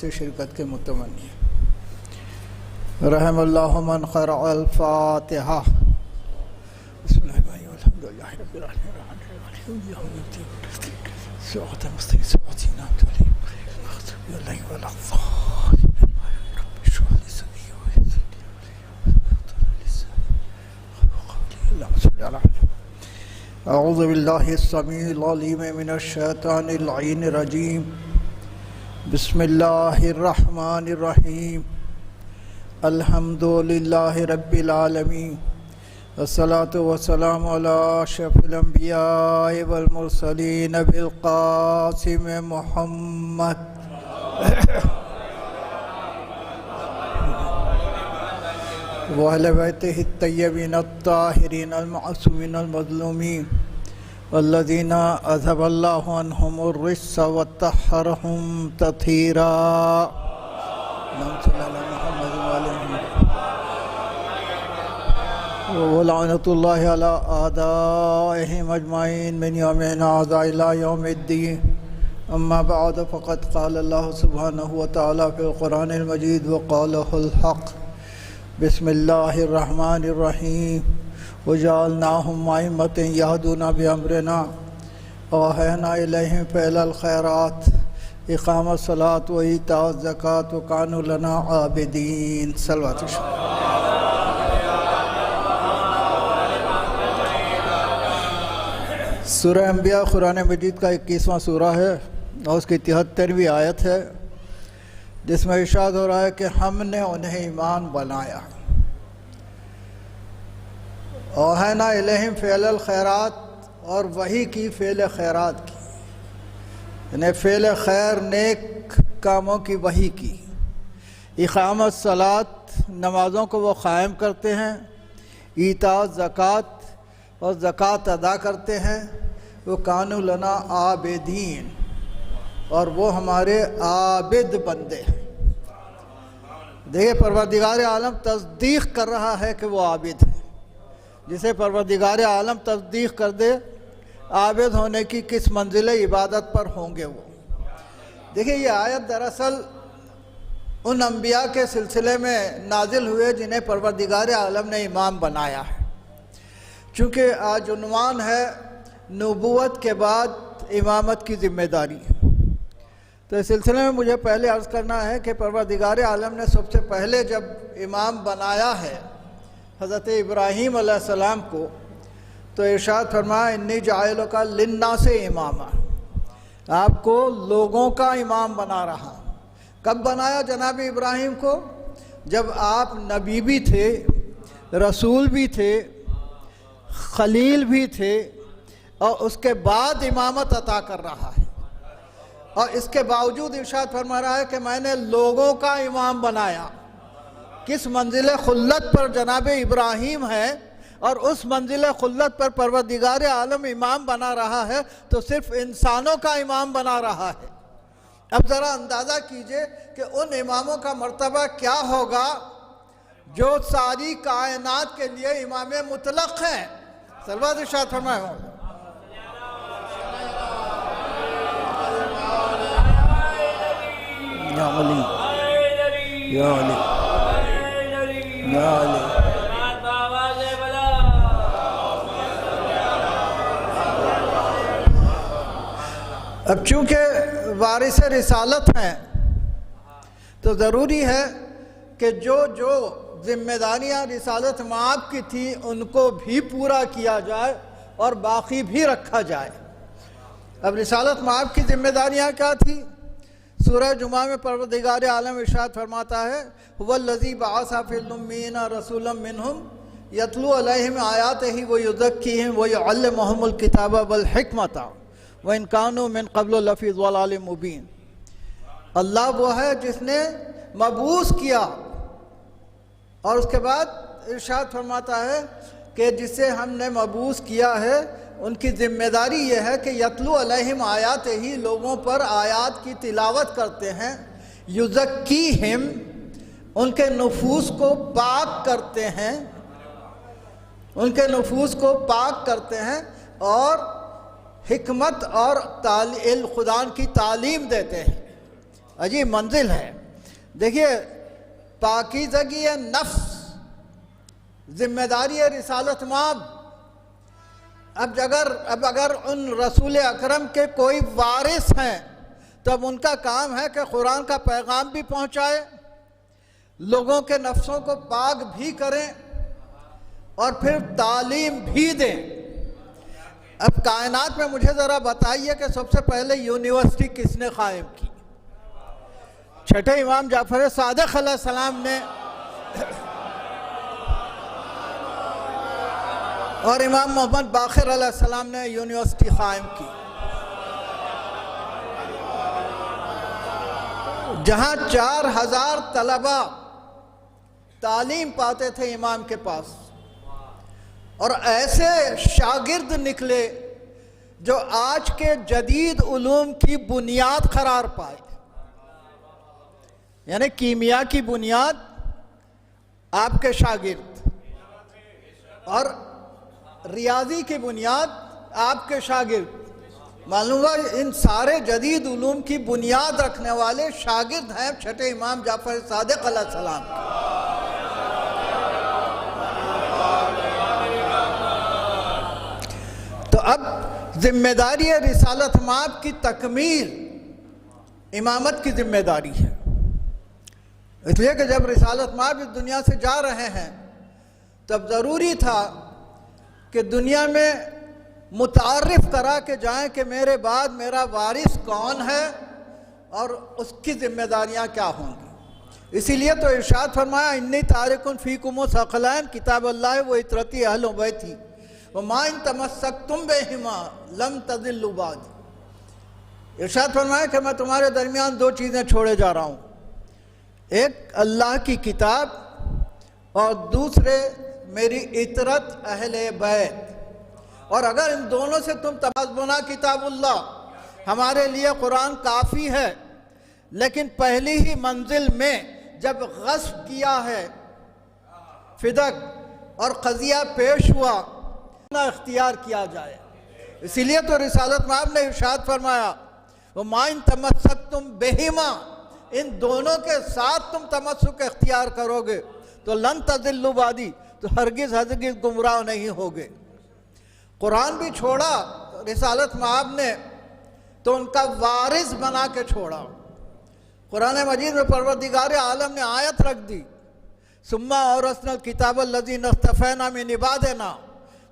से शिरकत के मुतमन्नी। रहमल्लाहु मन क़रा अल फ़ातिहा। अऊज़ु बिल्लाहि अस्समीइल अलीम मिनश शैतानिर रजीम। बिस्मिल्लाहिर रहमानिर रहीम। अल्हम्दुलिल्लाहि रब्बिल आलमीन। अस्सलातु वस्सलामु अला अशरफिल अंबिया वल मुरसलीन अबिल क़ासिम मुहम्मद व अहले बैतिहि अत्तय्यबीन अत्ताहिरीन अल-मअसूमीन अल-मज़लूमीन वल्लज़ीना अज़हबल्लाहु अन्हुमुर रिज्स व तह्हरहुम तत्हीरा। वलानतुल्लाहि अला आदाइहिम अजमाइन मिन यौमिन हाज़ा इला यौमिद्दीन। अम्मा बअद फ़क़द क़ाल अल्लाहु सुब्हानहु व तआला फ़िल क़ुरानिल मजीद व क़ालहुल हक़। बिस्मिल्लाहिर रहमानिर रहीम। वजअलनाहुम अइम्मतन यहदूना बिअम्रिना व अहयना इलैहिम फ़अलल खैरात इक़ामत सलात व ईताअ ज़कात व कानू लना आबिदीन। सल्लल्लाहु अलैहि वसल्लम। सूरह अंबिया कुरान मजीद का 21वां सूरा है और उसकी 73वीं आयत है, जिसमें इरशाद हो रहा है कि हमने उन्हें ईमान बनाया। औहना इलैहिम फ़अलल खैरात, और वही की फ़ेल खैरात की, यानी फ़ेल खैर नेक कामों की वही की। इक़ामत सलात, नमाज़ों को वो क़ायम करते हैं। ईता ज़कात, और ज़कात अदा करते हैं। वो कानू लना आबिदीन, और वो हमारे आबिद बंदे हैं। देखिए, परवरदिगार आलम तस्दीक़ कर रहा है कि वो आबिद है। जिसे परवरदिगार आलम तस्दीक़ कर दे, आबिद होने की किस मंजिल इबादत पर होंगे वो। देखिए, ये आयत दरअसल उन अम्बिया के सिलसिले में नाजिल हुए जिन्हें परवरदिगार आलम ने इमाम बनाया है। चूँकि आज उन्वान है नबूवत के बाद इमामत की ज़िम्मेदारी, तो इस सिलसिले में मुझे पहले अर्ज़ करना है कि परवरदिगार आलम ने सबसे पहले जब इमाम बनाया है हज़रत इब्राहीम अलैहिस्सलाम को, तो इरशाद फरमाया इन्नी जाइलुका लिन्नासे इमामा, आपको लोगों का इमाम बना रहा। कब बनाया जनाब इब्राहीम को? जब आप नबी भी थे, रसूल भी थे, खलील भी थे, और उसके बाद इमामत अता कर रहा है। और इसके बावजूद इरशाद फरमा रहा है कि मैंने लोगों का इमाम बनाया। किस मंजिल खुल्लत पर जनाब इब्राहीम है, और उस मंजिल खुल्लत पर परवरदिगार आलम इमाम बना रहा है, तो सिर्फ इंसानों का इमाम बना रहा है। अब ज़रा अंदाज़ा कीजिए कि उन इमामों का मर्तबा क्या होगा जो सारी कायनात के लिए इमाम मुतलक हैं। सल्लल्लाहु अलैहि वसल्लम। या अली, या अली, या अली। अब चूँकि वारिस रिसालत हैं, तो ज़रूरी है कि जो जो ज़िम्मेदारियाँ रिसालत माप की थी उनको भी पूरा किया जाए और बाकी भी रखा जाए। अब रिसालत माप की ज़िम्मेदारियाँ क्या थी? सूरह जुमा में परवरदिगार आलम इरशाद फरमाता है हुवल्लज़ी बअसा फिल उम्मीयीना रसूलन मिनहुम यतलू अलैहिम आयातिही व युज़क्कीहिम व युअल्लिमुहुमुल किताब वल हिकमता व इन कानू मिन क़ब्ल लफ़ी ज़लालिम मुबीन। अल्लाह वो है जिसने मबूस किया, और उसके बाद इरशाद फरमाता है कि जिसे हमने मबूस किया है उनकी ज़िम्मेदारी यह है कि यतलू अलैहिम आयात ही, लोगों पर आयात की तिलावत करते हैं। युज़क्कीहिम, उनके नुफूस को पाक करते हैं, उनके नुफूस को पाक करते हैं, और हिकमत और खुदा की तालीम देते हैं। अजीब मंजिल है। देखिए, पाकीज़गी नफ्स, जिम्मेदारी रिसालत माब। अब अगर उन रसूल अकरम के कोई वारिस हैं तो अब उनका काम है कि कुरान का पैगाम भी पहुंचाए, लोगों के नफ्सों को पाक भी करें और फिर तालीम भी दें। अब कायनात में मुझे ज़रा बताइए कि सबसे पहले यूनिवर्सिटी किसने कायम की? छठे इमाम जाफर सादिक अलैहिस्सलाम ने और इमाम मोहम्मद बाक़िर अलैहिस्सलाम ने यूनिवर्सिटी कायम की, जहाँ 4000 तलबा तालीम पाते थे इमाम के पास, और ऐसे शागिर्द निकले जो आज के जदीद उलूम की बुनियाद करार पाए। यानी कीमिया की बुनियाद आपके शागिर्द और रियाजी की बुनियाद आपके शागिर्द। मालूम हुआ इन सारे जदीद उलूम की बुनियाद रखने वाले शागिर्द हैं छठे इमाम जाफर सादिक अलैहिस्सलाम। तो अब जिम्मेदारी रिसालत माब की तकमील इमामत की जिम्मेदारी है। इसलिए कि जब रिसालत माब इस दुनिया से जा रहे हैं तब ज़रूरी था कि दुनिया में मुतारिफ करा के जाएं कि मेरे बाद मेरा वारिस कौन है और उसकी जिम्मेदारियां क्या होंगी। इसीलिए तो इरशाद फरमाया, इन्नी तारिकुन फ़ीकुम सक़लैन किताब अल्लाह व इतरती अहल बैती व मा इन तमस्सक्तुम बिहिमा लम तज़िल्लु बादी। इरशाद फरमाया कि मैं तुम्हारे दरमियान दो चीज़ें छोड़े जा रहा हूँ, एक अल्लाह की किताब और दूसरे मेरी इतरत अहले बैत। और अगर इन दोनों से तुम तमस्सुना किताबुल्लाह, हमारे लिए कुरान काफ़ी है, लेकिन पहली ही मंजिल में जब गस्ब किया है, फिदक और क़ज़िया पेश हुआ, ना इख्तियार किया जाए। इसीलिए तो रिसालत माब ने इरशाद फरमाया, वो माइन तमस्सक्तुम बिहिमा, इन दोनों के साथ तुम तमस्सुक इख्तियार करोगे तो लन तज़िल्लु बादी, तो हरगिज़ गुमराह नहीं होगे। कुरान भी छोड़ा रिसालत माब ने तो उनका वारिस बना के छोड़ा। कुरान मजीद में परवरदिगार आलम ने आयत रख दी, सुम्मा औरसनल किताबल लज़ीना इस्तफ़ैना मिन इबादिना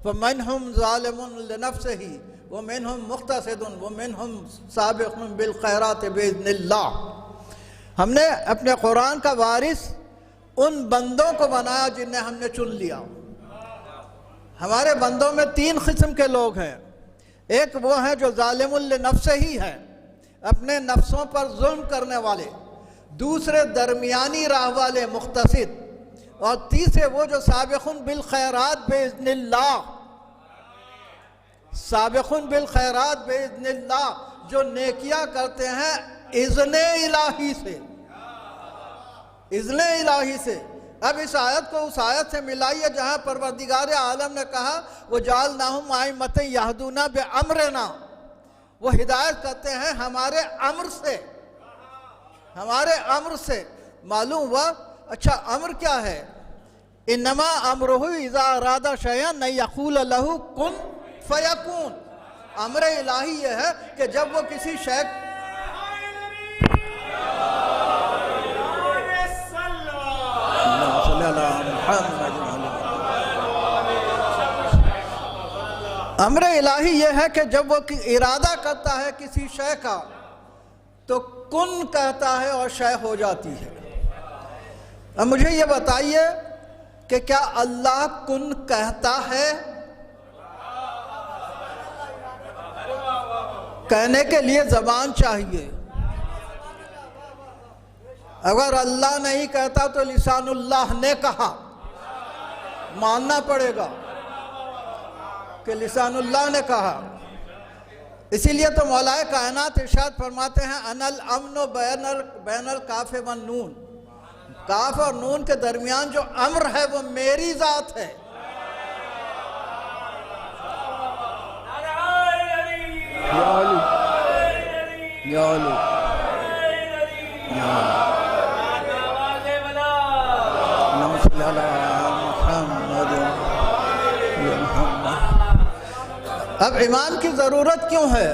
फमिनहुम ज़ालिमुन लिनफ़्सिही व मिनहुम मुक़्तसिदुन व मिनहुम साबिक़ुन बिल ख़ैरात बिइज़्निल्लाह। हमने अपने कुरान का वारिस उन बंदों को बनाया जिन्हें हमने चुन लिया। हमारे बंदों में 3 किस्म के लोग हैं। एक वो हैं जो ज़ालिमुन लिनफ़्सिही हैं, अपने नफ्सों पर जुल्म करने वाले। दूसरे दरमियानी राह वाले मुख्तसिद, और तीसरे वो जो साबिक़ुन बिल खैरात बिइज़्निल्लाह, साबिक़ुन बिल खैरात बिइज़्निल्लाह, जो नेकियां करते हैं इज़्ने इलाही से, इज़्ने इलाही से। अब इस आयत को उस आयत से मिलाइए जहाँ परवरदिगार आलम ने कहा वो जालनाहुम आइम्मतन यहदूना बिअम्रिना, वो हिदायत करते हैं हमारे अम्र से, हमारे अम्र से। मालूम हुआ अच्छा अम्र क्या है? इन्नमा अम्रुहु इज़ा अरादा शयअन अन यक़ूल लहू कुन फयकून। अम्र इलाही ये है कि जब वो किसी शय अम्र इलाही ये है कि जब वो इरादा करता है किसी शय का तो कुन कहता है और शय हो जाती है। अब मुझे ये बताइए कि क्या अल्लाह कुन कहता है? कहने के लिए ज़बान चाहिए। अगर अल्लाह नहीं कहता तो लिसानुल्लाह ने कहा, मानना पड़ेगा कि लिसानुल्लाह ने कहा। इसीलिए तो मौलाए कायनात इरशाद फरमाते हैं, अनल अम्न बैनल काफ़ व नून, काफ और नून के दरमियान जो अम्र है वो मेरी ज़ात है। अब इमाम की ज़रूरत क्यों है?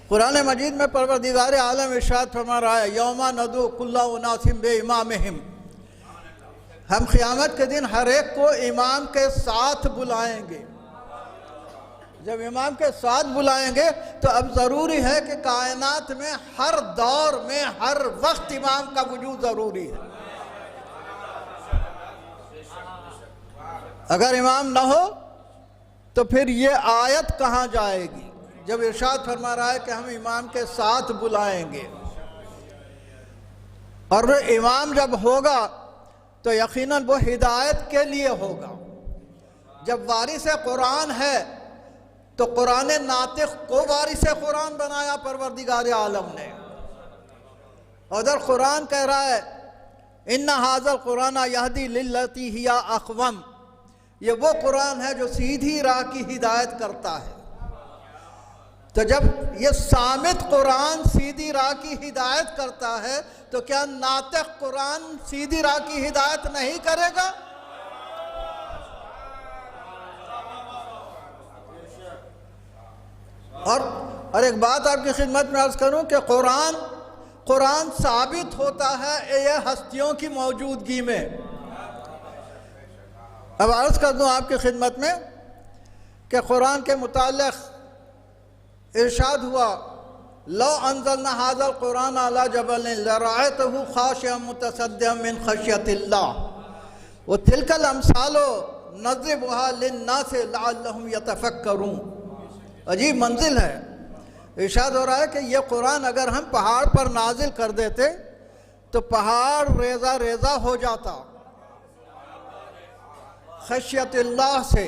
कुरान मजीद में परवरदिगार आलम इरशाद फरमा रहा है, यौमा नदू कुल्ला उनासिम बे इमामिहिम, हम क़यामत के दिन हर एक को इमाम के साथ बुलाएंगे। जब इमाम के साथ बुलाएंगे तो अब ज़रूरी है कि कायनात में हर दौर में हर वक्त इमाम का वजूद ज़रूरी है। अगर इमाम ना हो तो फिर ये आयत कहाँ जाएगी जब इरशाद फरमा रहा है कि हम इमाम के साथ बुलाएंगे। और वो इमाम जब होगा तो यकीनन वो हिदायत के लिए होगा। जब वारिस कुरान है तो कुरान नातिक को वारिस कुरान बनाया परवरदिगार आलम ने। उधर कुरान कह रहा है, इन्ना हाज़ल कुरान यहदी लिल्लती हिया अक़वम, ये वो कुरान है जो सीधी राह की हिदायत करता है। तो जब ये सामित कुरान सीधी राह की हिदायत करता है तो क्या नातिक कुरान सीधी राह की हिदायत नहीं करेगा? और एक बात आपकी खिदमत में अर्ज करूं कि कुरान साबित होता है ये हस्तियों की मौजूदगी में। अब अर्ज कर दूं आपकी खिदमत में कि कुरान के मुताल्लिक़ इरशाद हुआ, लो अंज़लना हाज़ल कुरान अला जबलिन लरअयतहु ख़ाशिअन मुतसद्दिअन मिन ख़श्यतिल्लाह व तिलकल अमसालु नज़रिबुहा लिन्नासि लअल्लहुम यतफ़क्करून। अजीब मंजिल है। इरशाद हो रहा है कि ये कुरान अगर हम पहाड़ पर नाजिल कर देते तो पहाड़ रेज़ा रेज़ा हो जाता ख़श्यतिल्लाह से।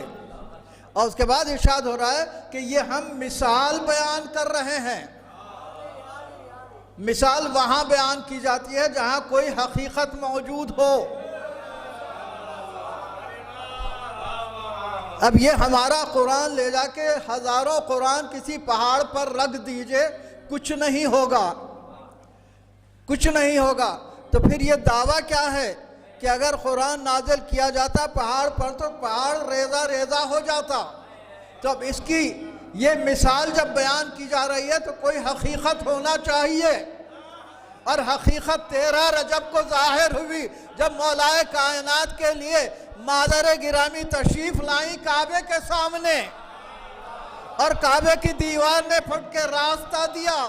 और उसके बाद इरशाद हो रहा है कि ये हम मिसाल बयान कर रहे हैं। मिसाल वहाँ बयान की जाती है जहाँ कोई हकीकत मौजूद हो। अब ये हमारा कुरान ले जाके हज़ारों कुरान किसी पहाड़ पर रख दीजिए, कुछ नहीं होगा, कुछ नहीं होगा। तो फिर ये दावा क्या है कि अगर कुरान नाजिल किया जाता पहाड़ पर तो पहाड़ रेज़ा रेज़ा हो जाता। तो अब इसकी ये मिसाल जब बयान की जा रही है तो कोई हकीकत होना चाहिए। और हकीकत 13 रजब को ज़ाहिर हुई जब मौलाए कायनात के लिए मादर गिरामी तशरीफ लाई काबे के सामने, और काबे की दीवार ने फट के रास्ता दिया।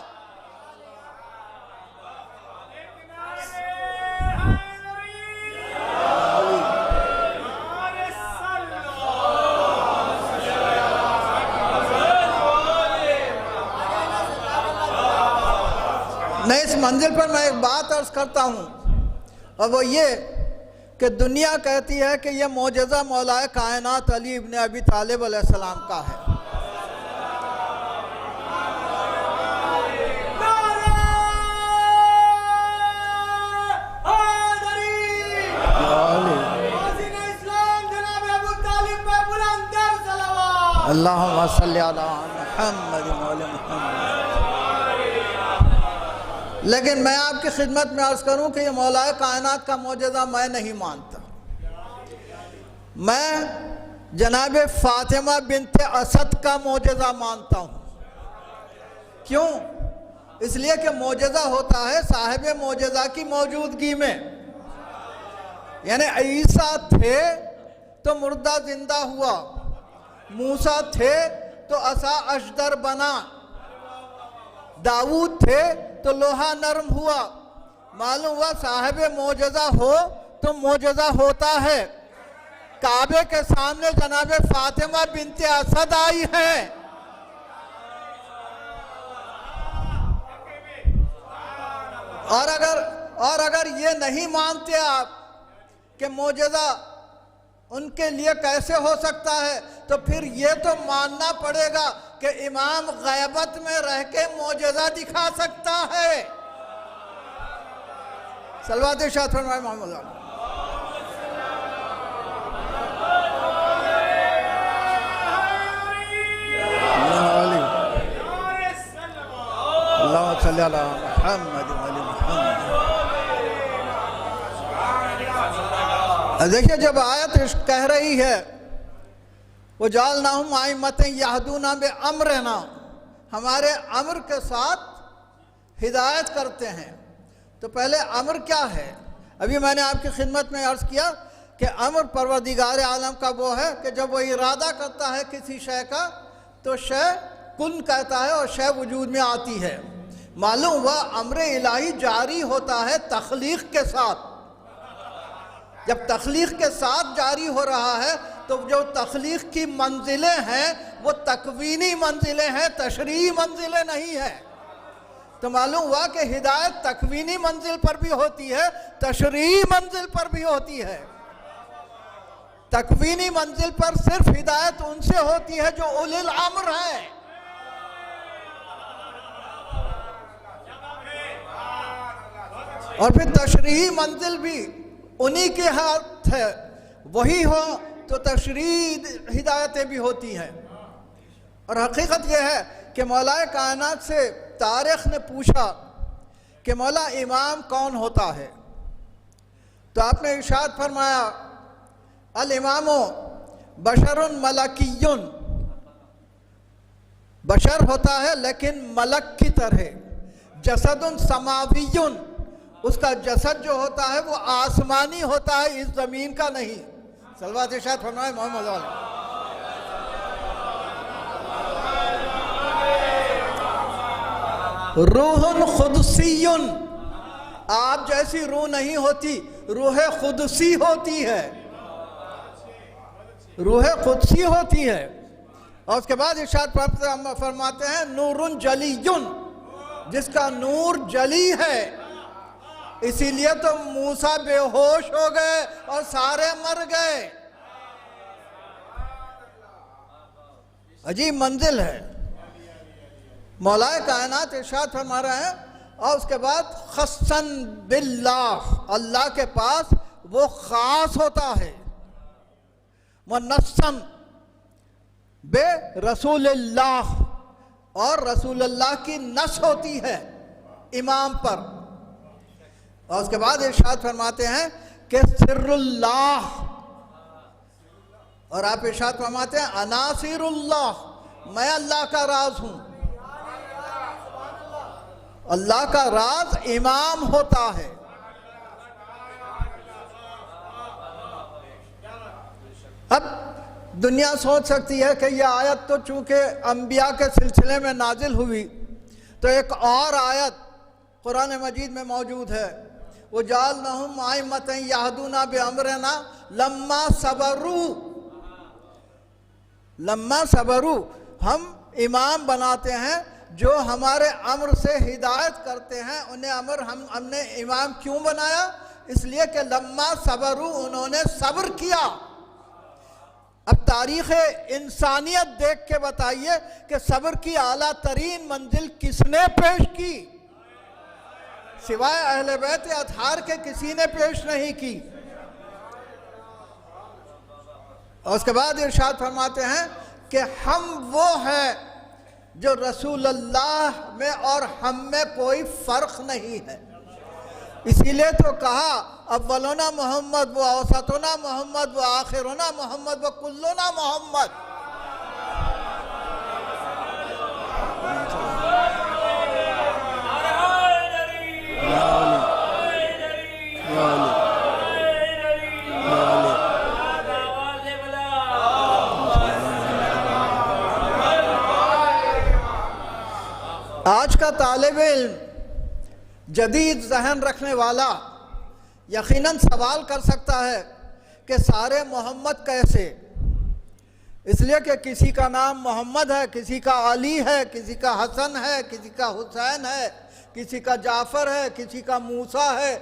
मैं इस मंजिल पर मैं एक बात अर्ज करता हूँ, और वो ये कि दुनिया कहती है कि यह मौजज़ा मौलाए कायनात अली इब्न अबी तालिब अलैहिस्सलाम का है। अल्लाहुम्मा सल्ली अला मुहम्मद व अला मुहम्मद। लेकिन मैं आपकी खिदमत में अर्ज़ करूं कि ये मौलाए कायनात का मौजज़ा मैं नहीं मानता। मैं जनाब फ़ातिमा बिन्ते असद का मौजज़ा मानता हूं। क्यों? इसलिए कि मौजज़ा होता है साहिब मौजज़ा की मौजूदगी में। यानी ईसा थे तो मुर्दा जिंदा हुआ, मूसा थे तो असा अशदर बना, दाऊद थे तो लोहा नरम हुआ। मालूम हुआ साहिब मौजज़ा हो तो मौजज़ा होता है। काबे के सामने जनाब फातिमा बिन्ते असद आई है। और अगर ये नहीं मानते आप कि मौजज़ा उनके लिए कैसे हो सकता है, तो फिर ये तो मानना पड़ेगा कि इमाम गैबत में रह के मौजज़ा दिखा सकता है। सलवात इरशाद फरमाए मोहम्मद। अल्लाहुम्मा सल्ली अला मुहम्मद व अला मुहम्मद। देखिए, जब आयत कह रही है वो जालनाहुम आइम्मतन यहदूना बिअम्रिना, हमारे अम्र के साथ हिदायत करते हैं, तो पहले अम्र क्या है? अभी मैंने आपकी खिदमत में अर्ज़ किया कि अम्र परवरदिगार आलम का वो है कि जब वो इरादा करता है किसी शय का तो शय कुन कहता है और शय वजूद में आती है। मालूम हुआ अम्र इलाही जारी होता है तख्लीक के साथ। जब तख्लीक के साथ जारी हो रहा है तो जो तख्लीक की मंजिलें हैं वो तकवीनी मंजिलें हैं, तशरीही मंजिलें नहीं है। तो मालूम हुआ कि हिदायत तकवीनी मंजिल पर भी होती है, तशरीही मंजिल पर भी होती है। तकवीनी मंजिल पर सिर्फ हिदायत उनसे होती है जो उलिल अम्र है, और फिर तशरीही मंजिल भी उन्हीं के हाथ है, वही हो तो तशरीही हिदायतें भी होती हैं। और हकीकत यह है कि मौलाए कायनात से तारीख़ ने पूछा कि मौला इमाम कौन होता है, तो आपने इरशाद फरमाया अल इमामो बशरुन मलकियुन, बशर होता है लेकिन मलक की तरह, जसदुन समावियुन, उसका जसद जो होता है वो आसमानी होता है, इस ज़मीन का नहीं। सलवात इरशाद फरमाए मोहम्मद वाले। रूहुन खुदसियुन, आप जैसी रूह नहीं होती, रूह खुदसी होती है, रूह खुदसी होती है। और उसके बाद इरशाद फरमाते हैं नूरुन जलीयुन, जिसका नूर जली है, इसीलिए तो मूसा बेहोश हो गए और सारे मर गए। अजीब मंजिल है। मौलाए कायनात इरशाद फरमा रहे हैं, और उसके बाद खस्सन बिल्लाह, अल्लाह के पास वो खास होता है, मुनस्सन बे रसूलुल्लाह, और रसूलुल्लाह की नस होती है इमाम पर। और उसके बाद इरशाद फरमाते हैं कि सिर्रुल्लाह, और आप इरशाद फरमाते हैं अनासिरुल्लाह, मैं अल्लाह का राज हूं। अल्लाह का राज इमाम होता है। अब दुनिया सोच सकती है कि यह आयत तो चूंकि अंबिया के सिलसिले में नाजिल हुई, तो एक और आयत कुरान मजीद में मौजूद है, वो जालनाहुम आइम्मतन यहदूना बिअम्रिना लम्मा सबरू, लम्मा सबरू, हम इमाम बनाते हैं जो हमारे अम्र से हिदायत करते हैं, उन्हें अमर हमने इमाम क्यों बनाया? इसलिए कि लम्मा सबरू, उन्होंने सब्र किया। अब तारीख़ इंसानियत देख के बताइए कि सब्र की आला तरीन मंजिल किसने पेश की? सिवाय अहले बैत अतहार के किसी ने पेश नहीं की। और उसके बाद इरशाद फरमाते हैं कि हम वो हैं जो रसूलुल्लाह में और हम में कोई फ़र्क नहीं है। इसीलिए तो कहा अव्वलुना मोहम्मद व औसतुना मोहम्मद व आखिरुना मोहम्मद व कुल्लुना मोहम्मद। आज का तालिब इल्म जदीद जहन रखने वाला यकीनन सवाल कर सकता है कि सारे मोहम्मद कैसे? इसलिए कि किसी का नाम मोहम्मद है, किसी का अली है, किसी का हसन है, किसी का हुसैन है, किसी का जाफ़र है, किसी का मूसा है,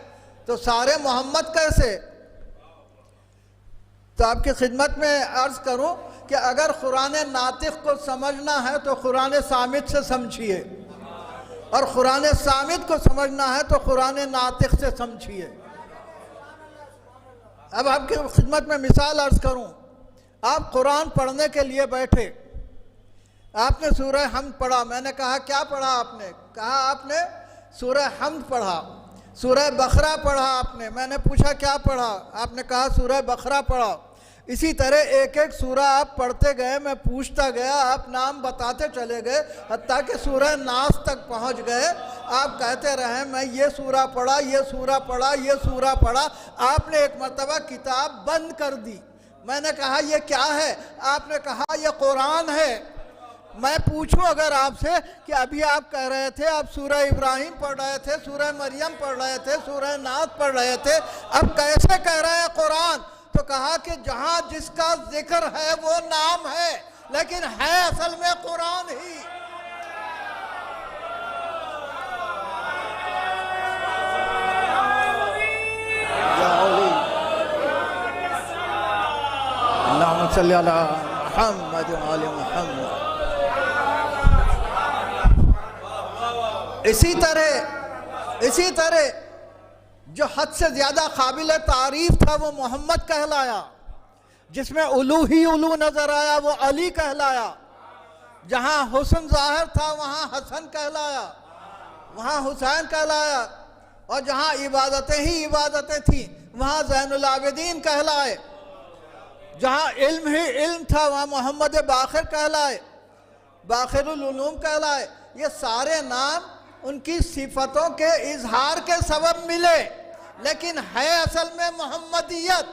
तो सारे मोहम्मद कैसे? तो आपकी खिदमत में अर्ज़ करूं कि अगर कुरान नातिक़ को समझना है तो कुरान सामित से समझिए, और कुरान सामित को समझना है तो कुरान नातिक़ से समझिए। अब आपकी खिदमत में मिसाल अर्ज़ करूं, आप कुरान पढ़ने के लिए बैठे, आपने सूरह हमद पढ़ा, मैंने कहा क्या पढ़ा आपने? कहा आपने सूरह हमद पढ़ा। सूरह बकरा पढ़ा आपने, मैंने पूछा क्या पढ़ा, आपने कहा सूरह बकरा पढ़ा। इसी तरह एक एक सूरा आप पढ़ते गए, मैं पूछता गया, आप नाम बताते चले गए, हत्ता कि सूरह नास तक पहुंच गए। आप कहते रहे मैं ये सूरा पढ़ा, ये सूरा पढ़ा, ये सूरा पढ़ा। आपने एक मर्तबा किताब बंद कर दी। मैंने कहा ये क्या है, आपने कहा ये कुरान है। मैं पूछूं अगर आपसे कि अभी आप कह रहे थे आप सूरह इब्राहिम पढ़ रहे थे, सूरह मरियम पढ़ रहे थे, सूरह नास पढ़ रहे थे, अब कैसे कह रहे हैं कुरान? तो कहा कि जहां जिसका जिक्र है वो नाम है, लेकिन है असल में कुरान ही। अल्लाहुम्मा सल्ली अला मुहम्मद व आले मुहम्मद। इसी तरह जो हद से ज़्यादा काबिल तारीफ था वो मोहम्मद कहलाया, जिसमें उलू ही उलू नज़र आया वो अली कहलाया, जहाँ हुस्न ज़ाहिर था वहाँ हसन कहलाया, वहाँ हुसैन कहलाया, और जहाँ इबादतें ही इबादतें थीं वहाँ ज़ैनुल आबिदीन कहलाए, जहाँ इल्म ही इल्म था वहाँ मोहम्मद बाखिर कहलाए, बाखिरुल उलूम कहलाए। ये सारे नाम उनकी सिफतों के इजहार के सबब मिले, लेकिन है असल में मोहम्मदियत।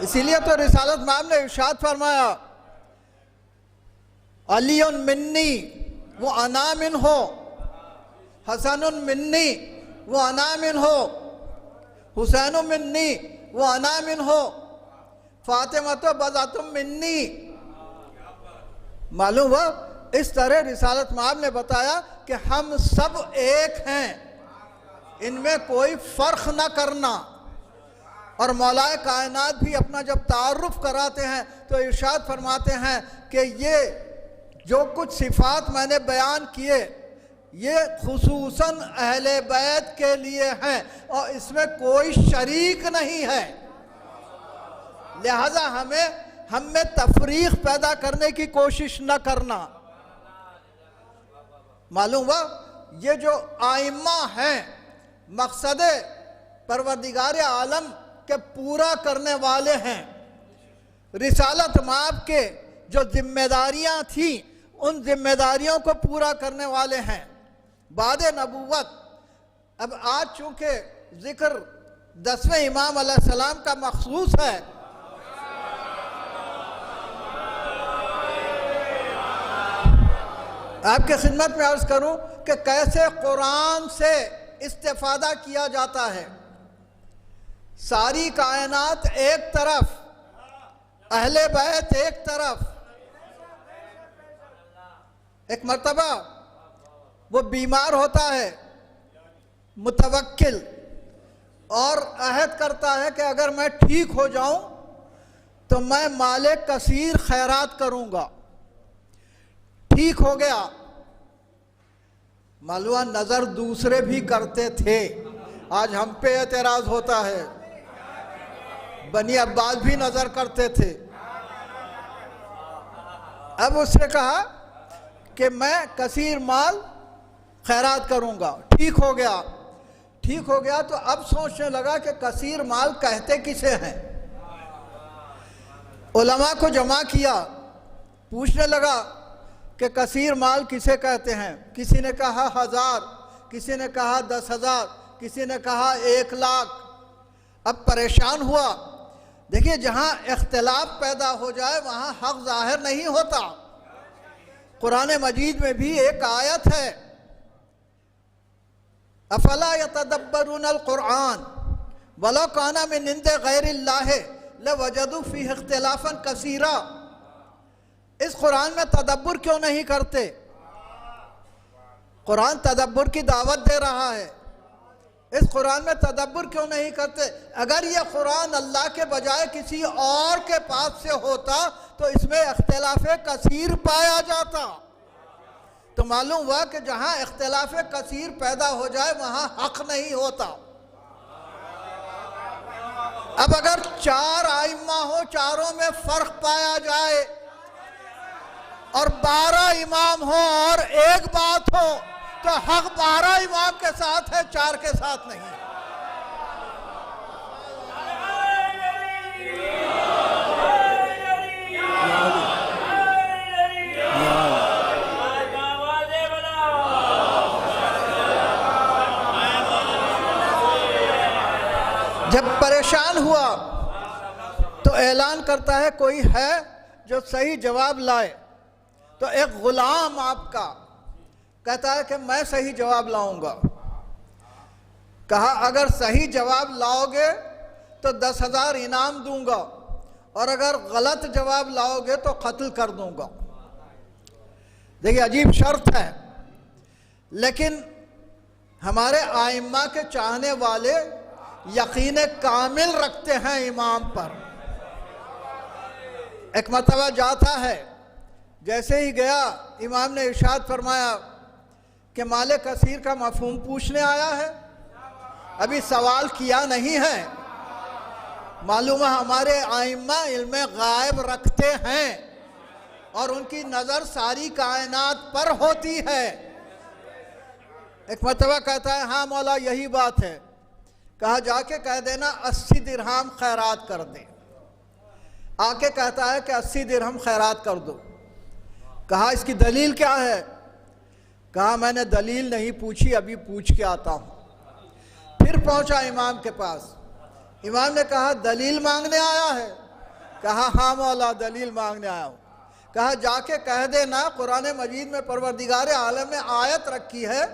इसीलिए तो रिसालत माम ने इरशाद फरमाया अलीउन मिन्नी वो अना मिन हो, हसनुन मिन्नी वो अना मिन हो, हुसैन मिन्नी वो अना मिन हो, फातिमा तो बज़ातुम मिन्नी। मालूम हुआ इस तरह रिसालत माब ने बताया कि हम सब एक हैं, इनमें कोई फ़र्क न करना। और मौलाए कायनात भी अपना जब तारुफ कराते हैं तो इरशाद फरमाते हैं कि ये जो कुछ सिफ़ात मैंने बयान किए ये खुसूसन अहले बैत के लिए हैं और इसमें कोई शरीक नहीं है, लिहाजा हम में तफरीक पैदा करने की कोशिश न करना। मालूम हुआ ये जो आइम्मा हैं मकसद परवरदिगार आलम के पूरा करने वाले हैं, रिसालत माब के जो जिम्मेदारियां थी उन जिम्मेदारियों को पूरा करने वाले हैं। बाद नबूवत अब आज चूँकि ज़िक्र 10वें इमाम अलैहिस्सलाम का मखसूस है, आपके खिदमत में अर्ज़ करूं कि कैसे कुरान से इस्तेफादा किया जाता है। सारी कायनात एक तरफ, अहले बैत एक तरफ। एक मर्तबा वो बीमार होता है मुतवक्किल और अहद करता है कि अगर मैं ठीक हो जाऊं तो मैं माले कसीर खैरात करूंगा। ठीक हो गया। मालूम नज़र दूसरे भी करते थे, आज हम पे एतराज़ होता है। बनी अब्बास भी नज़र करते थे। अब उसने कहा कि मैं कसीर माल खैरात करूंगा। ठीक हो गया। ठीक हो गया तो अब सोचने लगा कि कसीर माल कहते किसे हैं। उलमा को जमा किया, पूछने लगा कि कसीर माल किसे कहते हैं। किसी ने कहा 1000, किसी ने कहा 10,000, किसी ने कहा 1,00,000। अब परेशान हुआ। देखिए जहाँ इख्तिलाफ पैदा हो जाए वहाँ हक ज़ाहिर नहीं होता। कुरान मजीद में भी एक आयत है अफला यतदब्बरुनल कुरान वलो काना मिन इंदि गैरिल्लाह लवजदू फीहि इख्तिलाफन कसीरा। इस कुरान में तदब्बुर क्यों नहीं करते? कुरान तदब्बुर की दावत दे रहा है। इस कुरान में तदब्बुर क्यों नहीं करते? अगर ये कुरान अल्लाह के बजाय किसी और के पास से होता तो इसमें इख्तिलाफ कसीर पाया जाता। तो मालूम हुआ कि जहाँ इख्तिलाफ कसीर पैदा हो जाए वहाँ हक नहीं होता। अब अगर 4 आइम्मा हो, चारों में फ़र्क पाया जाए और 12 इमाम हो और एक बात हो तो हक 12 इमाम के साथ है, 4 के साथ नहीं। जब परेशान हुआ तो ऐलान करता है कोई है जो सही जवाब लाए। तो एक गुलाम आपका कहता है कि मैं सही जवाब लाऊंगा। कहा अगर सही जवाब लाओगे तो 10,000 इनाम दूंगा और अगर गलत जवाब लाओगे तो कत्ल कर दूंगा। देखिए अजीब शर्त है, लेकिन हमारे आइम्मा के चाहने वाले यकीन कामिल रखते हैं इमाम पर। एक मरतबा जाता है, जैसे ही गया इमाम ने इरशाद फरमाया कि माले कसीर का मफहूम पूछने आया है, अभी सवाल किया नहीं है। मालूम है हमारे आइम्मा इल्म गायब रखते हैं और उनकी नज़र सारी कायनात पर होती है। एक मरतबा कहता है हाँ मौला यही बात है। कहा जाके कह देना 80 दिरहम खैरात कर दे। आके कहता है कि 80 दिरहम खैरात कर दो। कहा इसकी दलील क्या है? कहा मैंने दलील नहीं पूछी, अभी पूछ के आता हूँ। फिर पहुंचा इमाम के पास। इमाम ने कहा दलील मांगने आया है? कहा हाँ मौला दलील मांगने आया हूँ। कहा जाके कह देना कुरान मजीद में परवरदिगार आलम ने आयत रखी है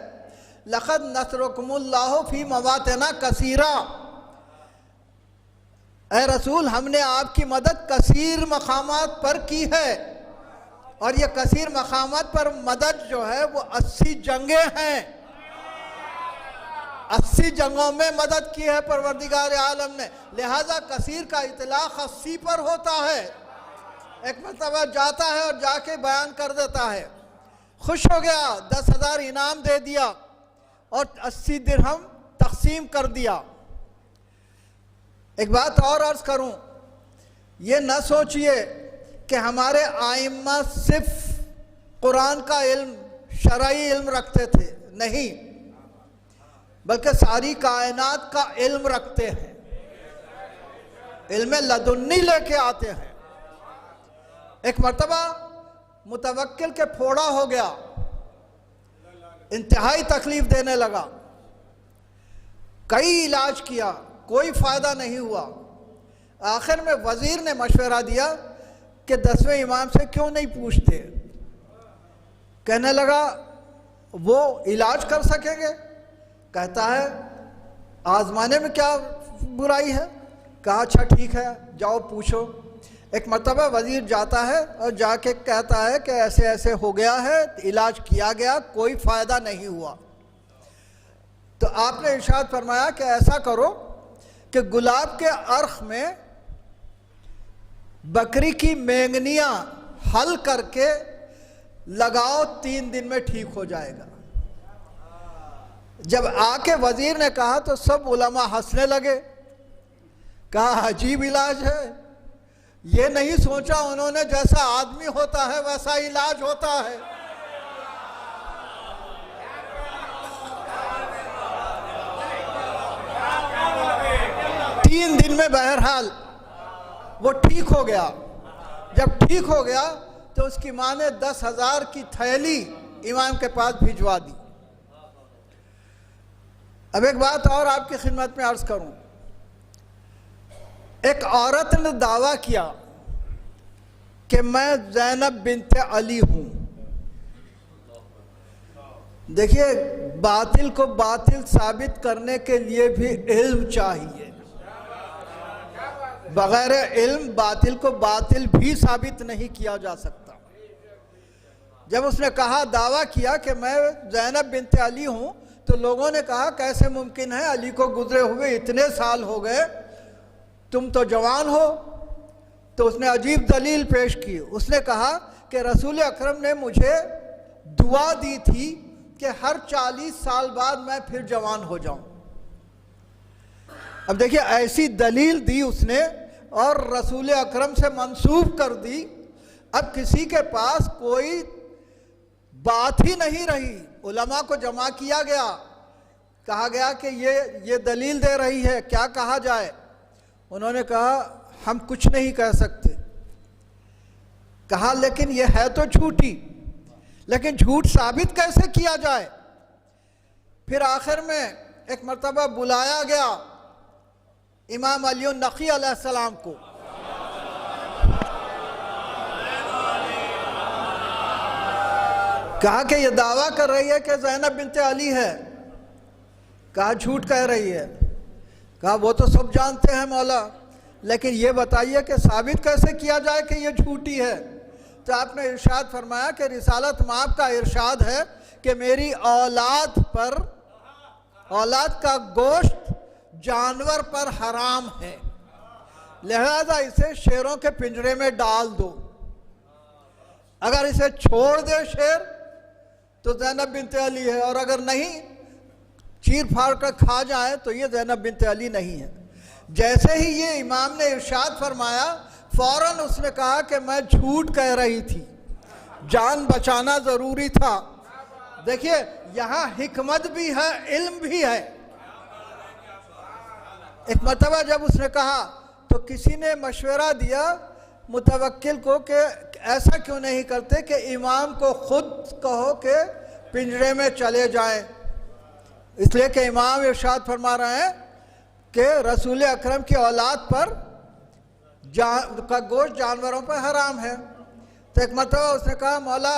लक़द नसरकुमुल्लाहु फी मवातिना कसीरा। ए रसूल हमने आपकी मदद कसीर मकामात पर की है और ये कसीर मकामात पर मदद जो है वो 80 जंगें हैं। 80 जंगों में मदद की है परवरदिगार आलम ने, लिहाजा कसीर का इतलाक 80 पर होता है। एक मरतबा जाता है और जाके बयान कर देता है, खुश हो गया, 10,000 इनाम दे दिया और 80 दिरहम तकसीम कर दिया। एक बात और अर्ज करूं, ये न सोचिए कि हमारे आइम्मा सिर्फ कुरान का इल्म, शरई इल्म रखते थे, नहीं, बल्कि सारी कायनात का इल्म रखते हैं। इल्म लदुन्नी लेके आते हैं। एक मर्तबा मुतवक्किल के फोड़ा हो गया, इंतहाई तकलीफ देने लगा। कई इलाज किया, कोई फ़ायदा नहीं हुआ। आखिर में वज़ीर ने मशवरा दिया कि 10वें इमाम से क्यों नहीं पूछते। कहने लगा वो इलाज कर सकेंगे। कहता है आजमाने में क्या बुराई है। कहा अच्छा ठीक है जाओ पूछो। एक मरतबा वज़ीर जाता है और जाके कहता है कि ऐसे ऐसे हो गया है, इलाज किया गया, कोई फ़ायदा नहीं हुआ। तो आपने इरशाद फरमाया कि ऐसा करो कि गुलाब के अर्ख में बकरी की मेंगनियाँ हल करके लगाओ, 3 दिन में ठीक हो जाएगा। जब आके वज़ीर ने कहा तो सब उलमा हंसने लगे। कहा अजीब इलाज है, ये नहीं सोचा उन्होंने जैसा आदमी होता है वैसा इलाज होता है। तीन दिन में बहरहाल वो ठीक हो गया। जब ठीक हो गया तो उसकी माँ ने 10,000 की थैली इमाम के पास भिजवा दी। अब एक बात और आपकी खिदमत में अर्ज करूं। एक औरत ने दावा किया कि मैं ज़ैनब बिन्ते अली हूं। देखिए बातिल को बातिल साबित करने के लिए भी इल्म चाहिए। बगैर इल्म बातिल को बातिल भी साबित नहीं किया जा सकता। जब उसने कहा, दावा किया कि मैं ज़ैनब बिन्ते अली हूं, तो लोगों ने कहा कैसे मुमकिन है, अली को गुजरे हुए इतने साल हो गए, तुम तो जवान हो। तो उसने अजीब दलील पेश की। उसने कहा कि रसूल अकरम ने मुझे दुआ दी थी कि हर 40 साल बाद मैं फिर जवान हो जाऊं। अब देखिए ऐसी दलील दी उसने और रसूल अकरम से मंसूब कर दी। अब किसी के पास कोई बात ही नहीं रही। उलमा को जमा किया गया, कहा गया कि ये दलील दे रही है, क्या कहा जाए। उन्होंने कहा हम कुछ नहीं कह सकते। कहा लेकिन ये है तो झूठी, लेकिन झूठ साबित कैसे किया जाए। फिर आखिर में एक मर्तबा बुलाया गया इमाम अली नकी अलैहिस्सलाम को। कहा कि ये दावा कर रही है कि ज़ैनब बिन्ते अली है। कहा झूठ कह रही है। कहा वो तो सब जानते हैं मौला, लेकिन ये बताइए कि साबित कैसे किया जाए कि ये झूठी है। तो आपने इरशाद फरमाया कि रिसालत माब का इरशाद है कि मेरी औलाद का गोश्त जानवर पर हराम है, लिहाजा इसे शेरों के पिंजरे में डाल दो। अगर इसे छोड़ दे शेर तो ज़ैनब बिन्ते अली है, और अगर नहीं चीर फाड़ कर खा जाए तो ये ज़ैनब बिन्ते अली नहीं है। जैसे ही ये इमाम ने इरशाद फरमाया, फौरन उसने कहा कि मैं झूठ कह रही थी, जान बचाना ज़रूरी था। देखिए यहाँ हिकमत भी है, इल्म भी है। एक मरतबा जब उसने कहा तो किसी ने मशवरा दिया मुतवक्किल को कि ऐसा क्यों नहीं करते कि इमाम को खुद कहो कि पिंजरे में चले जाएं। इसलिए कि इमाम इरशाद फरमा रहे हैं कि रसूल अकरम की औलाद पर का गोश्त जानवरों पर हराम है। तो एक मरतबा उसने कहा मौला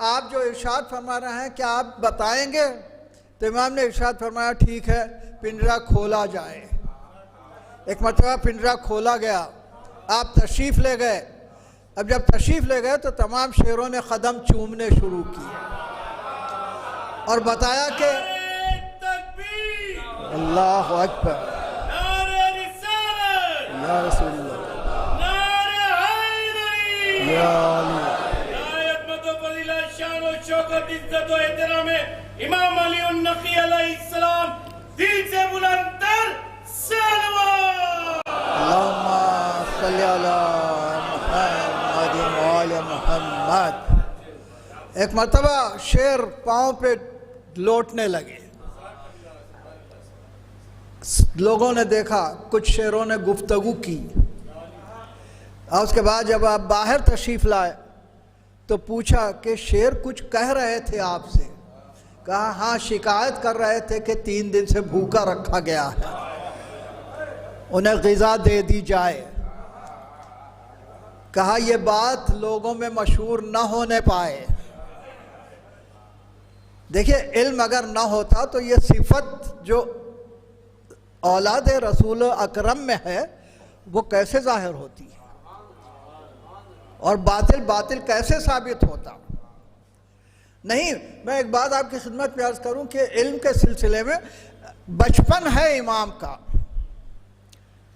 आप जो इरशाद फरमा रहे हैं क्या आप बताएंगे। तो इमाम ने इरशाद फरमाया ठीक है, पिंजरा खोला जाए। एक मरतबा पिंजरा खोला गया, आप तशरीफ़ ले गए। अब जब तशरीफ़ ले गए तो तमाम शेरों ने कदम चूमने शुरू किए और बताया कि अल्लाह अकबर या रसूलल्लाह या इमाम अली नकी अलैहिस्सलाम दिल से बुलंदतर मोहम्मद। एक मरतबा शेर पांव पे लौटने लगे। लोगों ने देखा, कुछ शेरों ने गुफ्तगू की, और उसके बाद जब आप बाहर तशरीफ लाए तो पूछा कि शेर कुछ कह रहे थे आपसे। कहा हाँ, शिकायत कर रहे थे कि 3 दिन से भूखा रखा गया है, उन्हें ग़िज़ा दे दी जाए। कहा यह बात लोगों में मशहूर न होने पाए। देखिए इल्म अगर न होता तो ये सिफत जो औलाद रसूल अकरम में है वो कैसे जाहिर होती है और बातिल बातिल कैसे साबित होता। नहीं, मैं एक बात आपकी खिदमत में अर्ज करूं कि इल्म के सिलसिले में बचपन है इमाम का।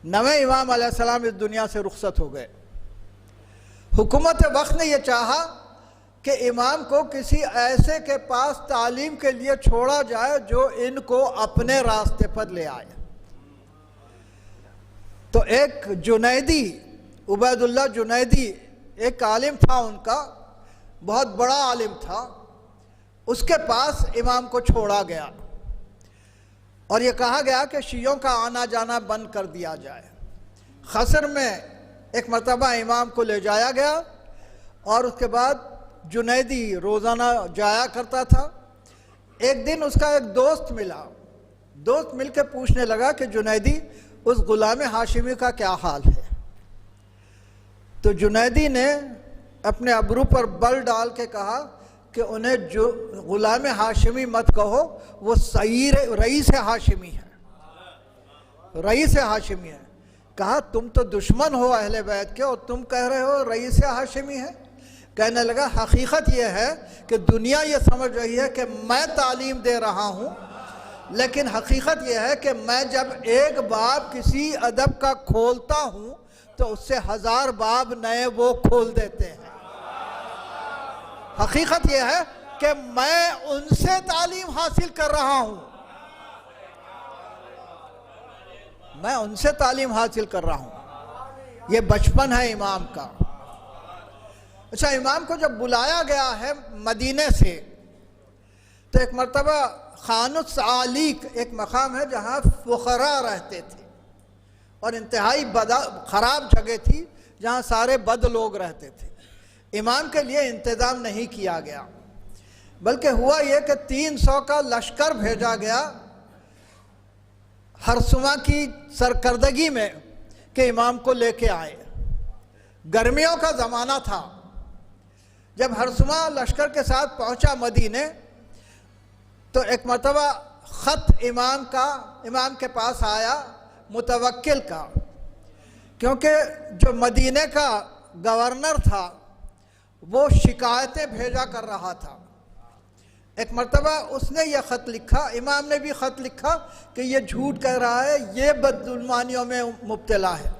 9वें इमाम अलैहिस्सलाम इस दुनिया से रुखसत हो गए। हुकूमत वक्त ने यह चाहा कि इमाम को किसी ऐसे के पास तालीम के लिए छोड़ा जाए जो इनको अपने रास्ते पर ले आए। तो एक जुनैदी, उबैदुल्लाह जुनैदी एक आलिम था, उनका बहुत बड़ा आलिम था, उसके पास इमाम को छोड़ा गया और ये कहा गया कि शियों का आना जाना बंद कर दिया जाए। खसर में एक मरतबा इमाम को ले जाया गया और उसके बाद जुनैदी रोज़ाना जाया करता था। एक दिन उसका एक दोस्त मिला। दोस्त मिलकर पूछने लगा कि जुनैदी, उस गुलाम हाशिमी का क्या हाल है। तो जुनैदी ने अपने अबरू पर बल डाल के कहा कि उन्हें जो गुलाम हाशिमी मत कहो, वो रईस हाशिमी है, रईस हाशिमी है। कहा तुम तो दुश्मन हो अहले बैत के और तुम कह रहे हो रईस हाशिमी है। कहने लगा हकीकत यह है कि दुनिया ये समझ रही है कि मैं तालीम दे रहा हूँ, लेकिन हकीकत यह है कि मैं जब एक बाब किसी अदब का खोलता हूँ तो उससे 1000 बाब नए वो खोल देते हैं। हकीकत यह है कि मैं उनसे तालीम हासिल कर रहा हूँ, मैं उनसे तालीम हासिल कर रहा हूँ। ये बचपन है इमाम का। अच्छा, इमाम को जब बुलाया गया है मदीने से, तो एक मरतबा खानुस आलीक एक मकाम है जहाँ फुकरा रहते थे और इंतहाई ख़राब जगह थी जहाँ सारे बद लोग रहते थे। इमाम के लिए इंतज़ाम नहीं किया गया, बल्कि हुआ यह कि 300 का लश्कर भेजा गया हरसुमा की सरकर्दगी में कि इमाम को लेके आए। गर्मियों का ज़माना था। जब हरसुमा लश्कर के साथ पहुंचा मदीने, तो एक मरतबा ख़त इमाम के पास आया मुतवक्किल का, क्योंकि जो मदीने का गवर्नर था वो शिकायतें भेजा कर रहा था। एक मरतबा उसने ये ख़त लिखा, इमाम ने भी ख़त लिखा कि ये झूठ कह रहा है, ये बदगुमानियों में मुब्तला है।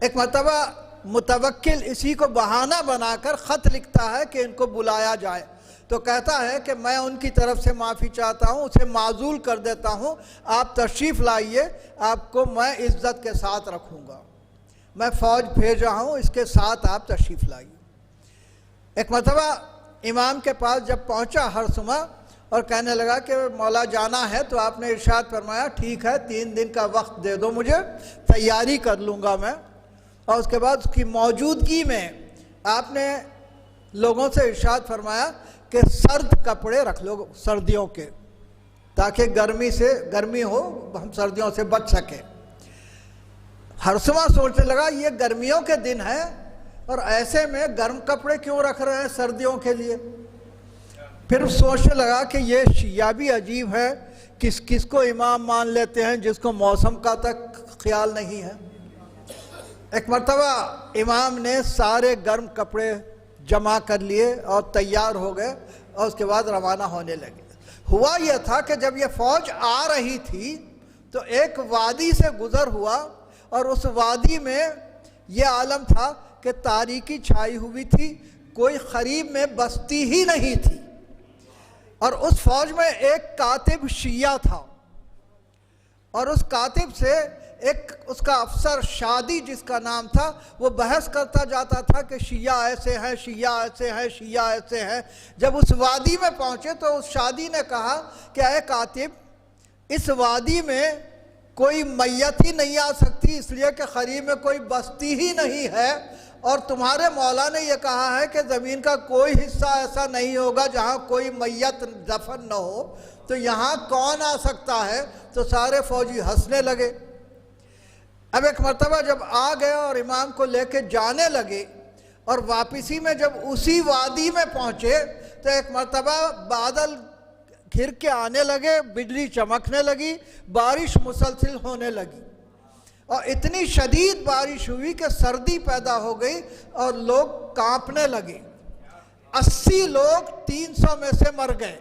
एक मरतबा मुतवक्किल इसी को बहाना बनाकर ख़त लिखता है कि इनको बुलाया जाए, तो कहता है कि मैं उनकी तरफ से माफ़ी चाहता हूँ, उसे माजूल कर देता हूँ, आप तशरीफ़ लाइए, आपको मैं इज़्ज़त के साथ रखूँगा, मैं फ़ौज भेज रहा हूँ, इसके साथ आप तशरीफ़ लाइए। एक मरतबा इमाम के पास जब पहुँचा हरसुमा और कहने लगा कि मौला जाना है, तो आपने इरशाद फरमाया ठीक है, 3 दिन का वक्त दे दो मुझे, तैयारी कर लूँगा मैं। और उसके बाद उसकी मौजूदगी में आपने लोगों से इरशाद फरमाया कि सर्द कपड़े रख लो सर्दियों के, ताकि गर्मी हो, हम सर्दियों से बच सकें। हरसुमा सोचने लगा ये गर्मियों के दिन है और ऐसे में गर्म कपड़े क्यों रख रहे हैं सर्दियों के लिए। फिर सोचने लगा कि ये शिया भी अजीब है, किस को इमाम मान लेते हैं जिसको मौसम का तक ख्याल नहीं है। एक मरतबा इमाम ने सारे गर्म कपड़े जमा कर लिए और तैयार हो गए और उसके बाद रवाना होने लगे। हुआ यह था कि जब ये फ़ौज आ रही थी तो एक वादी से गुज़र हुआ और उस वादी में यह आलम था कि तारीकी छाई हुई थी, कोई करीब में बस्ती ही नहीं थी। और उस फ़ौज में एक कातिब शिया था और उस कातिब से एक उसका अफसर शादी जिसका नाम था, वो बहस करता जाता था कि शिया ऐसे हैं, शिया ऐसे हैं, शिया ऐसे हैं। जब उस वादी में पहुँचे तो उस शादी ने कहा कि अरे कातिब, इस वादी में कोई मैयत ही नहीं आ सकती, इसलिए कि करीब में कोई बस्ती ही नहीं है, और तुम्हारे मौला ने यह कहा है कि ज़मीन का कोई हिस्सा ऐसा नहीं होगा जहाँ कोई मैयत दफन न हो, तो यहाँ कौन आ सकता है। तो सारे फौजी हंसने लगे। अब एक मरतबा जब आ गए और इमाम को लेके जाने लगे और वापसी में जब उसी वादी में पहुँचे तो एक मरतबा बादल घिर के आने लगे, बिजली चमकने लगी, बारिश मुसलसल होने लगी और इतनी शदीद बारिश हुई कि सर्दी पैदा हो गई और लोग कांपने लगे। 80 लोग 300 में से मर गए।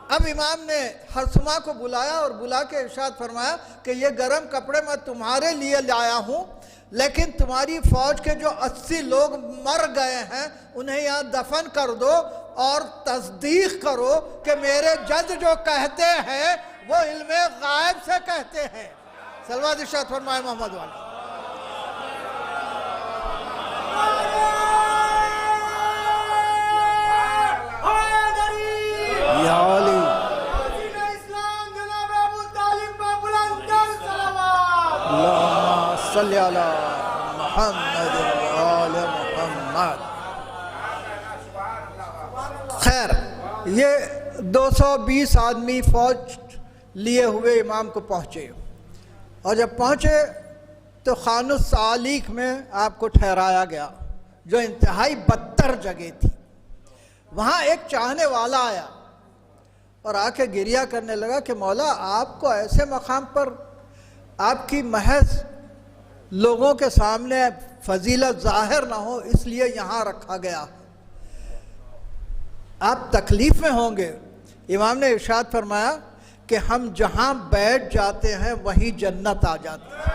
अब इमाम ने हरसुमा को बुलाया और बुला के इरशाद फरमाया कि ये गर्म कपड़े मैं तुम्हारे लिए लाया हूँ, लेकिन तुम्हारी फ़ौज के जो 80 लोग मर गए हैं उन्हें यहाँ दफन कर दो और तस्दीक करो कि मेरे जज जो कहते हैं वो इल्मे गायब से कहते हैं। सलवात इरशाद फरमाए मोहम्मद वाला। खैर, ये 220 आदमी फौज लिए हुए इमाम को पहुँचे और जब पहुँचे तो खानुस आलीक में आपको ठहराया गया, जो इंतहाई बदतर जगह थी। वहाँ एक चाहने वाला आया और आके गिरिया करने लगा कि मौला, आपको ऐसे मकाम पर आपकी महज लोगों के सामने फजीलत ज़ाहिर ना हो इसलिए यहाँ रखा गया, आप तकलीफ़ में होंगे। इमाम ने इरशाद फरमाया कि हम जहाँ बैठ जाते हैं वहीं जन्नत आ जाती है।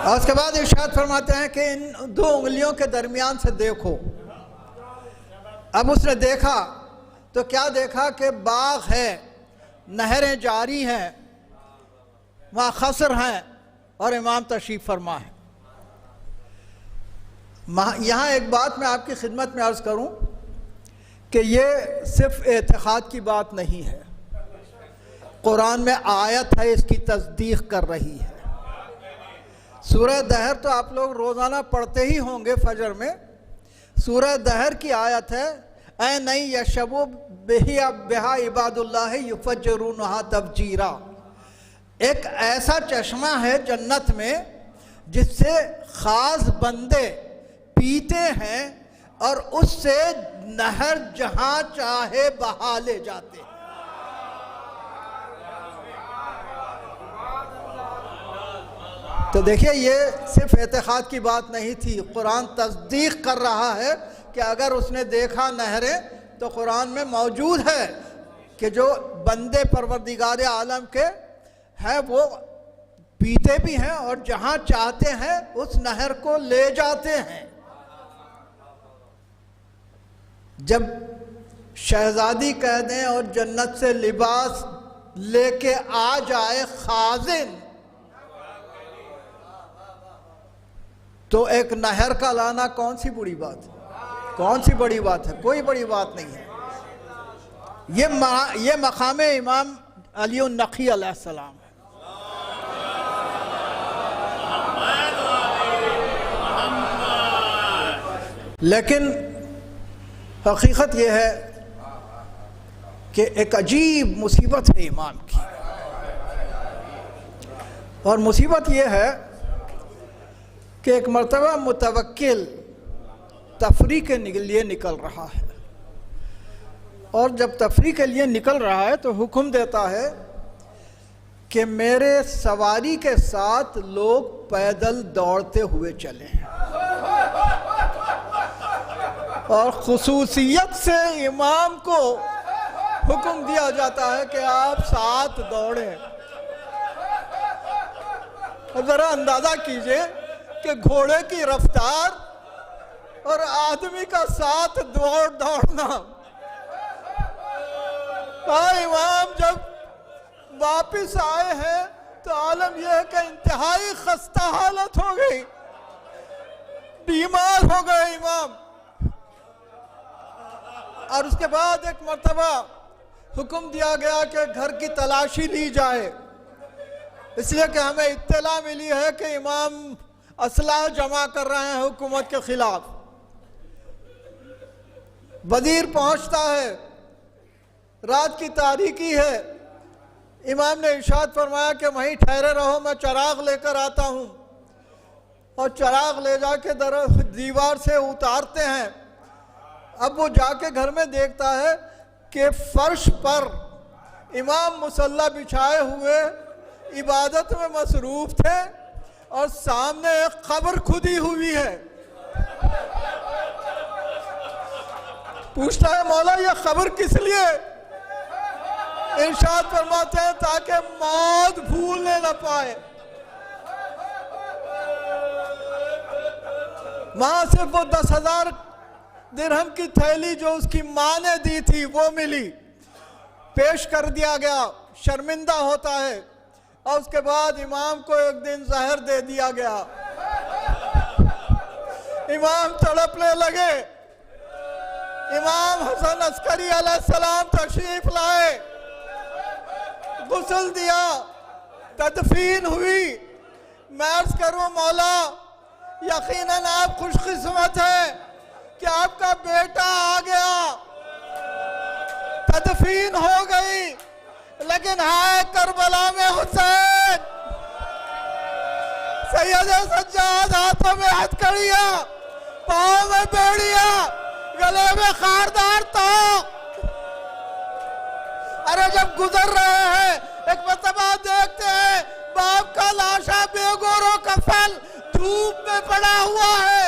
और उसके बाद इरशाद फरमाते हैं कि इन 2 उंगलियों के दरमियान से देखो, अब उसने देखा तो क्या देखा कि बाग है, नहरें जारी हैं, वहाँ खसर हैं और इमाम तशरीफ़ फरमा है। यहाँ एक बात मैं आपकी खिदमत में अर्ज़ करूँ कि ये सिर्फ एतक़ाद की बात नहीं है, कुरान में आयत है इसकी तस्दीक कर रही है। सूरह दहर तो आप लोग रोज़ाना पढ़ते ही होंगे फजर में। सूरह दहर की आयत है, ऐ नहीं यशबु बिहा इबादुल्लाह युफज्जिरूनहा तफजीरा। एक ऐसा चश्मा है जन्नत में जिससे ख़ास बंदे पीते हैं और उससे नहर जहाँ चाहे बहा ले जाते हैं। तो देखिए, ये सिर्फ एतक़ाद की बात नहीं थी, कुरान तस्दीक कर रहा है कि अगर उसने देखा नहरें तो कुरान में मौजूद है कि जो बंदे परवरदिगार आलम के हैं वो पीते भी हैं और जहाँ चाहते हैं उस नहर को ले जाते हैं। जब शहजादी कह दें और जन्नत से लिबास लेके आ जाए खाजिन, तो एक नहर का लाना कौन सी बुरी बात है, कौन सी बड़ी बात है? कोई बड़ी बात नहीं है। ये मकाम इमाम अली नक़ी अलैहिस्सलाम है। लेकिन हकीकत यह है कि एक अजीब मुसीबत है इमाम की, और मुसीबत यह है कि एक मर्तबा मुतवक्किल तफरी के लिए निकल रहा है, और जब तफरी के लिए निकल रहा है तो हुक्म देता है कि मेरे सवारी के साथ लोग पैदल दौड़ते हुए चलें, और खुसूसियत से इमाम को हुक्म दिया जाता है कि आप साथ दौड़ें। ज़रा अंदाज़ा कीजिए कि घोड़े की रफ्तार और आदमी का साथ दौड़ना। इमाम जब वापिस आए हैं तो आलम यह है कि इंतहाई खस्ता हालत हो गई, बीमार हो गए इमाम। और उसके बाद एक मर्तबा हुक्म दिया गया कि घर की तलाशी ली जाए, इसलिए कि हमें इत्तला मिली है कि इमाम असलाह जमा कर रहे हैं हुकूमत के खिलाफ। वजीर पहुंचता है, रात की तारीकी है, इमाम ने इरशाद फरमाया कि वहीं ठहरे रहो, मैं चिराग लेकर आता हूं। और चिराग ले जाके दीवार से उतारते हैं। अब वो जाके घर में देखता है कि फर्श पर इमाम मुसल्ला बिछाए हुए इबादत में मसरूफ थे और सामने एक कब्र खुदी हुई है। पूछता है, मौला ये कब्र किस लिए? इरशाद फरमाते हैं ताकि मौत भूलने न पाए। वहां से वो 10,000 दिरहम की थैली जो उसकी माँ ने दी थी वो मिली, पेश कर दिया गया, शर्मिंदा होता है। और उसके बाद इमाम को एक दिन जहर दे दिया गया। इमाम तड़पने लगे। इमाम हसन अस्करी अलैहिस्सलाम तशरीफ लाए, गुस्ल दिया, तदफीन हुई। मैं अर्ज करूं मौला, यकीनन आप खुशकिस्मत हैं कि आपका बेटा आ गया, तदफीन हो गई। लेकिन हाय करबला में हुसैन, सैयद सज्जाद हाथों में हथकड़िया, पाँव में बेड़िया, गले में खारदार तो। अरे जब गुजर रहे हैं एक मरतबा देखते हैं बाप का लाशा बेगोरो कफन धूप में पड़ा हुआ है,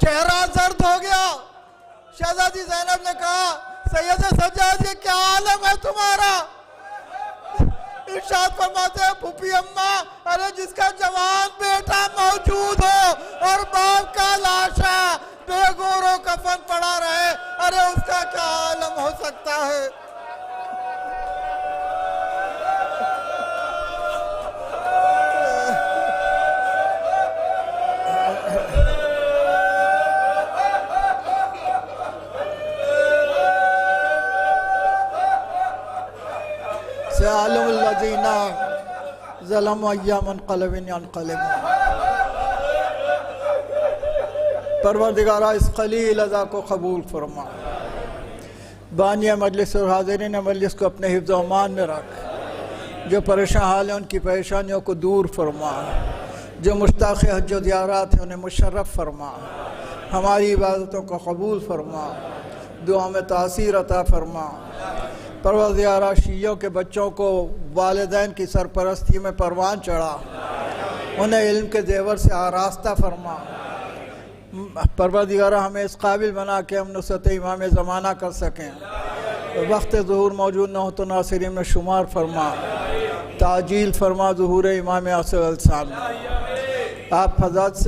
चेहरा जर्द हो गया। शहजादी ज़ैनब ने कहा, सैयद सज्जाद ये क्या आलम है तुम्हारा? इरशाद फरमाते हैं, फूफी अम्मा, अरे जिसका जवान बेटा मौजूद हो और बाप का लाशा बेगौरों कफन पड़ा रहे, अरे उसका क्या आलम हो सकता है। सयालुल्लज़ीना ज़लमू अय्यामन क़लबिन यनक़लिबून। परवरदिगारा इस क़लील अज़ा को कबूल फरमा। बानिया मजलिस और हाज़िरीन मजलिस को अपने हिफ्ज़ व अमान में रख। जो परेशान हाल हैं उनकी परेशानियों को दूर फरमा। जो मुश्ताक़ हज व ज़ियारत हैं उन्हें मुशर्रफ़ फरमा। हमारी इबादतों को कबूल फरमा। दुआ में तासीर अता फरमा। परवरदिगारा शियों के बच्चों को वालिदैन की सरपरस्ती में परवान चढ़ा, उन्हें इल्म के ज़ेवर से आरास्ता फरमा। परवरदिगारा हमें इस काबिल बना के हम नुसरत इमाम ज़माना कर सकें। वक्त ज़ुहूर मौजूद न हो तो नासिरीन में शुमार फरमा। ताजील फरमा ज़ुहूर इमाम आसिर अलसान। आप हज़रत से